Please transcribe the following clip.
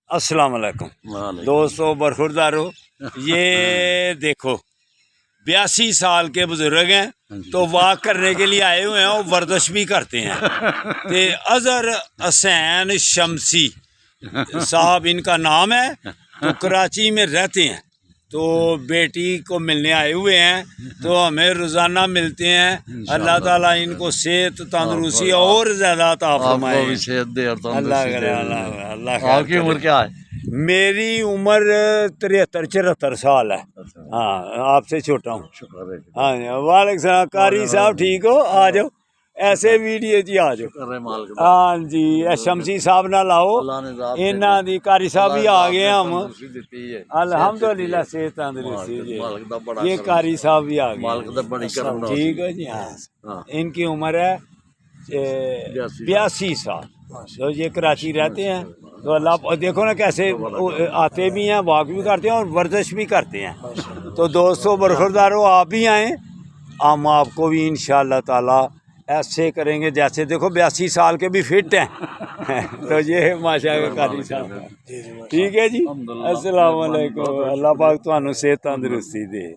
अस्सलाम वालेकुम दोस्तों, बरखुरदारो। ये देखो 82 साल के बुजुर्ग हैं, तो वॉक करने के लिए आए हुए हैं और वर्जिश भी करते हैं। तो अजहर हुसैन शमसी साहब इनका नाम है, तो कराची में रहते हैं। तो बेटी को मिलने आए हुए हैं, तो हमें रोज़ाना मिलते हैं। अल्लाह ताला इनको सेहत तंदुरुस्ती और ज़्यादा अता फरमाए। अल्लाह। आपकी उम्र क्या है? मेरी उम्र 73-74 साल है। हाँ, आपसे छोटा हूँ। हाँ जी, वालेकुम सलाम। कारी साहब ठीक हो? आ जाओ, ऐसे वीडियो जी आ जाओ। हाँ जी, शमसी साहब ना लाओ, इन्हां दी कारी साहब भी आ गए हम। अल्हम्दुलिल्लाह सेहत तंदुरुस्ती जी। ये कारी साहब भी आ गए। ठीक है जी। हाँ, इनकी उम्र है 82 साल। तो ये कराची रहते हैं। तो अल्लाह देखो ना कैसे आते भी हैं, वॉक भी करते हैं और वर्जिश भी करते हैं। तो दोस्तों बरखुरदारो, आप भी आएँ, हम आपको भी इंशाअल्लाह ताला ऐसे करेंगे। जैसे देखो 82 साल के भी फिट हैं। तो ये माशाअल्लाह कारी साहब। ठीक है जी। अस्सलाम वालेकुम। अल्लाह पाक तुहानू सेहत तंदुरुस्ती दे।